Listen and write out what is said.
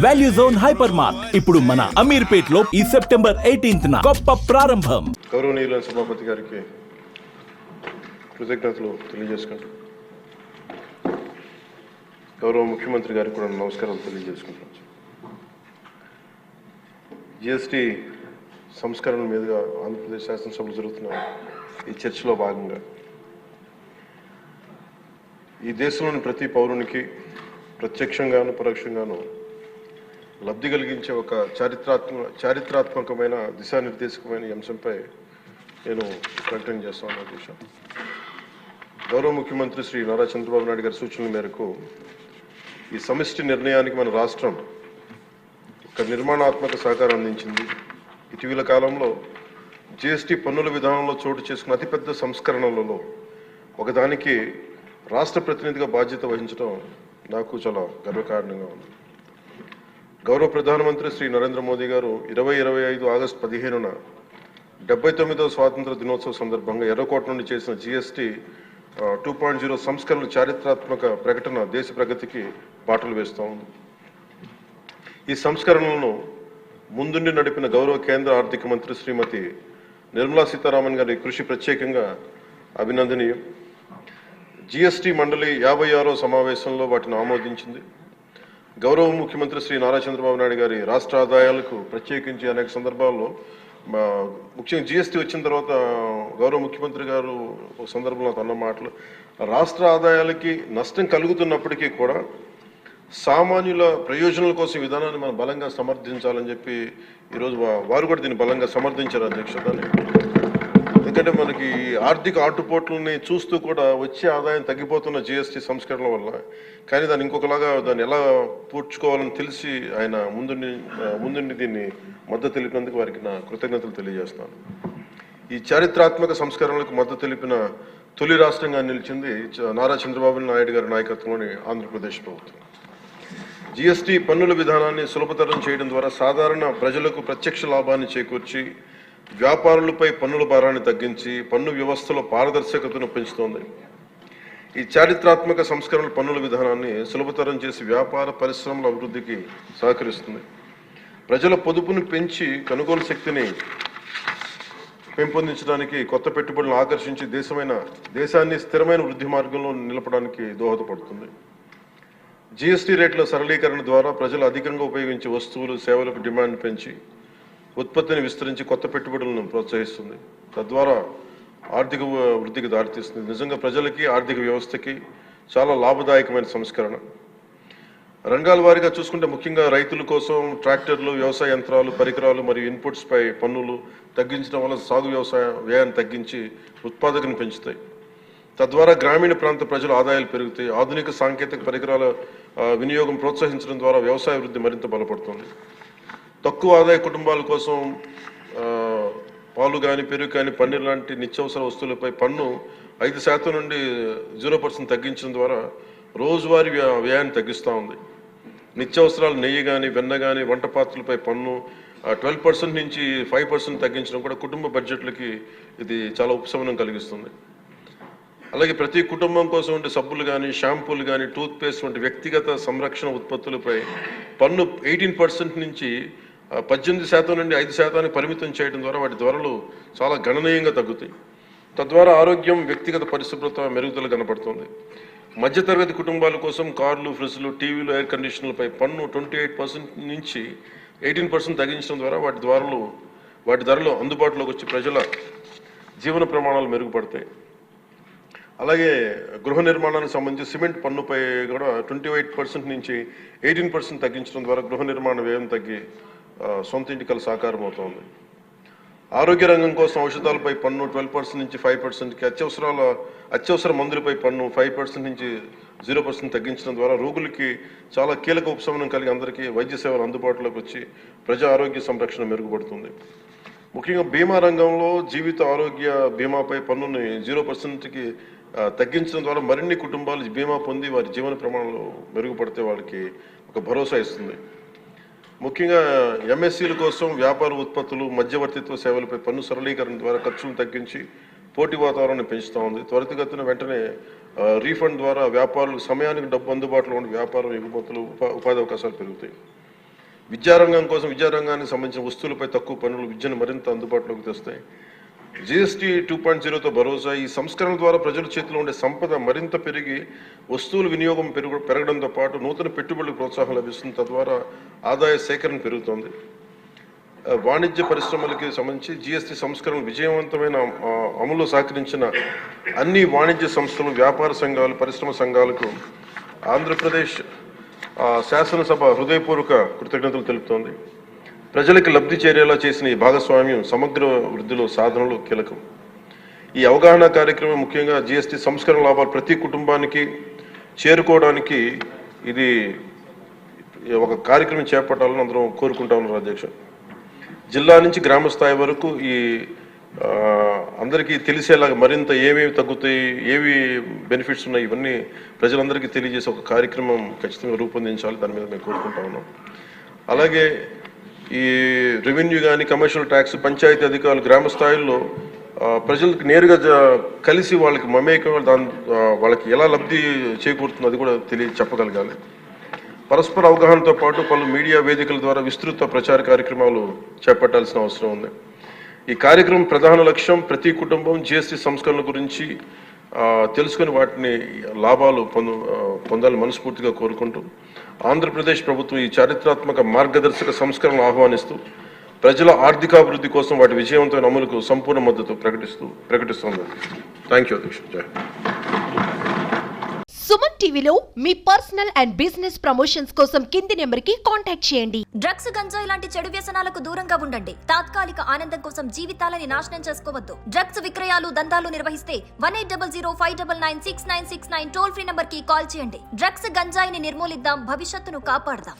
Value zone hyper mart ఇప్పుడు మన అమీర్పేట్ లో ఈ సెప్టెంబర్ 18న గొప్ప ప్రారంభం. గౌరవనీయుల సభాపతి గారికి కృతజ్ఞతలు తెలియజేసుకుంటూ గౌరవ ముఖ్యమంత్రి గారికి కూడా నమస్కారాలు తెలియజేసుకుంటున్నాను. జిఎస్టీ సంస్కరణ మీదుగా ఆంధ్రప్రదేశ్ శాసనసభలో జరుగుతున్న ఈ చర్చలో భాగంగా ఈ దేశంలోని ప్రతి పౌరునికి ప్రత్యక్షంగాను పరోక్షంగాను లబ్ధి కలిగించే ఒక చారిత్రాత్మకమైన దిశానిర్దేశకమైన అంశంపై నేను ప్రకటన చేస్తాను. అధ్యక్ష, గౌరవ ముఖ్యమంత్రి శ్రీ నారా చంద్రబాబు నాయుడు గారి సూచనల మేరకు ఈ సమిష్టి నిర్ణయానికి మన రాష్ట్రం ఒక నిర్మాణాత్మక సహకారం అందించింది. ఇటీవల కాలంలో జిఎస్టీ పన్నుల విధానంలో చోటు చేసుకున్న అతిపెద్ద సంస్కరణలలో ఒకదానికి రాష్ట్ర ప్రతినిధిగా బాధ్యత వహించడం నాకు చాలా గర్వకారణంగా ఉంది. గౌరవ ప్రధానమంత్రి శ్రీ నరేంద్ర మోదీ గారు 2025 ఆగస్టు 15న 79వ స్వాతంత్ర దినోత్సవ సందర్భంగా ఎర్రకోట నుండి చేసిన జిఎస్టీ 2.0 సంస్కరణల చారిత్రాత్మక ప్రకటన దేశ ప్రగతికి బాటలు వేస్తూ ఉంది. ఈ సంస్కరణలను ముందుండి నడిపిన గౌరవ కేంద్ర ఆర్థిక మంత్రి శ్రీమతి నిర్మలా సీతారామన్ గారి కృషి ప్రత్యేకంగా అభినందనీయం. జిఎస్టీ మండలి 56వ సమావేశంలో వాటిని ఆమోదించింది. గౌరవ ముఖ్యమంత్రి శ్రీ నారా చంద్రబాబు నాయుడు గారి రాష్ట్ర ఆదాయాలకు ప్రత్యేకించి అనేక సందర్భాల్లో ముఖ్యంగా జిఎస్టీ వచ్చిన తర్వాత గౌరవ ముఖ్యమంత్రి గారు ఒక సందర్భంలో అన్న మాటలు రాష్ట్ర ఆదాయాలకి నష్టం కలుగుతున్నప్పటికీ కూడా సామాన్యుల ప్రయోజనాల కోసం విధానాన్ని మనం బలంగా సమర్థించాలని చెప్పి ఈరోజు వారు కూడా దీన్ని బలంగా సమర్థించారు. అధ్యక్షతని ఎందుకంటే మనకి ఆర్థిక ఆటుపోట్లని చూస్తూ కూడా వచ్చే ఆదాయం తగ్గిపోతున్న జిఎస్టీ సంస్కరణల వల్ల, కానీ దాన్ని ఇంకొకలాగా దాన్ని ఎలా పూడ్చుకోవాలని తెలిసి ఆయన ముందుండి దీన్ని మద్దతు తెలిపినందుకు వారికి నా కృతజ్ఞతలు తెలియజేస్తున్నాను. ఈ చారిత్రాత్మక సంస్కరణలకు మద్దతు తెలిపిన తొలి రాష్ట్రంగా నిలిచింది నారా చంద్రబాబు నాయుడు గారి నాయకత్వంలోని ఆంధ్రప్రదేశ్ ప్రభుత్వం. జిఎస్టీ పన్నుల విధానాన్ని సులభతరం చేయడం ద్వారా సాధారణ ప్రజలకు ప్రత్యక్ష లాభాన్ని చేకూర్చి వ్యాపారులపై పన్నుల భారాన్ని తగ్గించి పన్ను వ్యవస్థలో పారదర్శకతను పెంచుతోంది. ఈ చారిత్రాత్మక సంస్కరణల పన్నుల విధానాన్ని సులభతరం చేసి వ్యాపార పరిశ్రమల అభివృద్ధికి సహకరిస్తుంది. ప్రజల పొదుపును పెంచి కొనుగోలు శక్తిని పెంపొందించడానికి, కొత్త పెట్టుబడులను ఆకర్షించి దేశాన్ని స్థిరమైన వృద్ధి మార్గంలో నిలపడానికి దోహదపడుతుంది. జిఎస్టీ రేట్ల సరళీకరణ ద్వారా ప్రజలు అధికంగా ఉపయోగించే వస్తువులు సేవలకు డిమాండ్ పెంచి ఉత్పత్తిని విస్తరించి కొత్త పెట్టుబడులను ప్రోత్సహిస్తుంది. తద్వారా ఆర్థిక వృద్ధికి దారితీస్తుంది. నిజంగా ప్రజలకి ఆర్థిక వ్యవస్థకి చాలా లాభదాయకమైన సంస్కరణ. రంగాల వారీగా చూసుకుంటే ముఖ్యంగా రైతుల కోసం ట్రాక్టర్లు, వ్యవసాయ యంత్రాలు, పరికరాలు మరియు ఇన్పుట్స్పై పన్నులు తగ్గించడం వల్ల సాగు వ్యవసాయ వ్యయాన్ని తగ్గించి ఉత్పాదకను పెంచుతాయి. తద్వారా గ్రామీణ ప్రాంత ప్రజల ఆదాయాలు పెరుగుతాయి. ఆధునిక సాంకేతిక పరికరాల వినియోగం ప్రోత్సహించడం ద్వారా వ్యవసాయ వృద్ధి మరింత బలపడుతుంది. తక్కువ ఆదాయ కుటుంబాల కోసం పాలు కానీ, పెరుగు కానీ, పన్నీర్ లాంటి నిత్యావసర వస్తువులపై పన్ను 5% నుండి 0% తగ్గించడం ద్వారా రోజువారీ వ్యయాన్ని తగ్గిస్తూ ఉంది. నిత్యావసరాలు నెయ్యి కానీ, వెన్న కానీ, వంట పాత్రలపై పన్ను 12% నుంచి 5% తగ్గించడం కూడా కుటుంబ బడ్జెట్లకి ఇది చాలా ఉపశమనం కలిగిస్తుంది. అలాగే ప్రతి కుటుంబం కోసం ఉండే సబ్బులు కానీ, షాంపూలు కానీ, టూత్పేస్ట్ వంటి వ్యక్తిగత సంరక్షణ ఉత్పత్తులపై పన్ను 18% నుంచి 18% నుండి 5% పరిమితం చేయడం ద్వారా వాటి ధరలు చాలా గణనీయంగా తగ్గుతాయి. తద్వారా ఆరోగ్యం, వ్యక్తిగత పరిశుభ్రత మెరుగుదల కనపడుతుంది. మధ్యతరగతి కుటుంబాల కోసం కార్లు, ఫ్రిడ్జ్లు, టీవీలు, ఎయిర్ కండిషనర్లపై పన్ను 28% నుంచి 18% తగ్గించడం ద్వారా వాటి ధరలు అందుబాటులోకి వచ్చి ప్రజల జీవన ప్రమాణాలు మెరుగుపడతాయి. అలాగే గృహ నిర్మాణానికి సంబంధించి సిమెంట్ పన్నుపై కూడా 28% నుంచి 18% తగ్గించడం ద్వారా గృహ నిర్మాణ వ్యయం తగ్గి సొంత ఇంటికల సాకారం అవుతుంది. ఆరోగ్య రంగం కోసం ఔషధాలపై పన్ను 12% నుంచి 5%కి, అత్యవసర మందులపై పన్ను 5% నుంచి 0% తగ్గించడం ద్వారా రోగులకి చాలా కీలక ఉపశమనం కలిగి అందరికీ వైద్య సేవలు అందుబాటులోకి వచ్చి ప్రజా ఆరోగ్య సంరక్షణ మెరుగుపడుతుంది. ముఖ్యంగా బీమా రంగంలో జీవిత ఆరోగ్య బీమాపై పన్నుని 0%కి తగ్గించడం ద్వారా మరిన్ని కుటుంబాలు బీమా పొంది వారి జీవన ప్రమాణాలు మెరుగుపడితే వాళ్ళకి ఒక భరోసా ఇస్తుంది. ముఖ్యంగా ఎంఎస్సీల కోసం వ్యాపార ఉత్పత్తులు, మధ్యవర్తిత్వ సేవలపై పన్ను సరళీకరణ ద్వారా ఖర్చులను తగ్గించి పోటీ వాతావరణాన్ని పెంచుతూ ఉంది. త్వరితగతిన వెంటనే రీఫండ్ ద్వారా వ్యాపారులకు సమయానికి డబ్బు అందుబాటులో ఉండే వ్యాపారం ఎగుమతులు, ఉపాధి అవకాశాలు పెరుగుతాయి. విద్యారంగం కోసం విద్యారంగానికి సంబంధించిన వస్తువులపై తక్కువ పన్నులు విద్యను మరింత అందుబాటులోకి తెస్తాయి. జిఎస్టీ 2.0తో భరోసా. ఈ సంస్కరణ ద్వారా ప్రజల చేతిలో ఉండే సంపద మరింత పెరిగి వస్తువుల వినియోగం పెరగడంతో పాటు నూతన పెట్టుబడులకు ప్రోత్సాహం లభిస్తుంది. తద్వారా ఆదాయ సేకరణ పెరుగుతోంది. వాణిజ్య పరిశ్రమలకి సంబంధించి జిఎస్టీ సంస్కరణ విజయవంతమైన అమలు సహకరించిన అన్ని వాణిజ్య సంస్థలు, వ్యాపార సంఘాలు, పరిశ్రమ సంఘాలకు ఆంధ్రప్రదేశ్ శాసనసభ హృదయపూర్వక కృతజ్ఞతలు తెలుపుతోంది. ప్రజలకు లబ్ధి చేరేలా చేసిన ఈ భాగస్వామ్యం సమగ్ర వృద్ధిలో సాధనలో కీలకం. ఈ అవగాహన కార్యక్రమం ముఖ్యంగా జిఎస్టీ సంస్కరణ లాభాలు ప్రతి కుటుంబానికి చేరుకోవడానికి ఇది ఒక కార్యక్రమం చేపట్టాలని అందరం కోరుకుంటా ఉన్నారు అధ్యక్ష. జిల్లా నుంచి గ్రామ స్థాయి వరకు ఈ అందరికీ తెలిసేలాగా మరింత ఏమేమి తగ్గుతాయి, ఏవి బెనిఫిట్స్ ఉన్నాయి, ఇవన్నీ ప్రజలందరికీ తెలియజేసే ఒక కార్యక్రమం ఖచ్చితంగా రూపొందించాలి. దాని మీద మేము కోరుకుంటా ఉన్నాం. అలాగే ఈ రెవెన్యూ కానీ, కమర్షియల్ ట్యాక్స్, పంచాయతీ అధికారులు గ్రామ స్థాయిల్లో ప్రజలకు నేరుగా కలిసి వాళ్ళకి మమేకం వాళ్ళకి ఎలా లబ్ధి చేకూరుతుందో అది కూడా చెప్పగలగాలి. పరస్పర అవగాహనతో పాటు పలు మీడియా వేదికల ద్వారా విస్తృత ప్రచార కార్యక్రమాలు చేపట్టాల్సిన అవసరం ఉంది. ఈ కార్యక్రమం ప్రధాన లక్ష్యం ప్రతి కుటుంబం జిఎస్టీ సంస్కరణల గురించి తెలుసుకుని వాటిని లాభాలు పొందాలని మనస్ఫూర్తిగా కోరుకుంటూ ఆంధ్రప్రదేశ్ ప్రభుత్వం ఈ చారిత్రాత్మక మార్గదర్శక సంస్కరణలు ఆహ్వానిస్తూ ప్రజల ఆర్థికాభివృద్ధి కోసం వాటి విజయవంతమైన అమలుకు సంపూర్ణ మద్దతు ప్రకటిస్తోంది. థ్యాంక్ యూ అధ్యక్ష. జై. సుమన్ టీవీలో మీ పర్సనల్ అండ్ బిజినెస్ ప్రమోషన్స్ కోసం కింది నెంబర్కి కాంటాక్ట్ చేయండి. డ్రగ్స్, గంజాయి లాంటి చెడు వ్యసనాలకు దూరంగా ఉండండి. తాత్కాలిక ఆనందం కోసం జీవితాలని నాశనం చేసుకోవద్దు. డ్రగ్స్ విక్రయాలు, దందాలు నిర్వహిస్తే 1800-599-6969 టోల్ ఫ్రీ నంబర్ కి కాల్ చేయండి. డ్రగ్స్, గంజాయిని నిర్మూలిద్దాం, భవిష్యత్తును కాపాడదాం.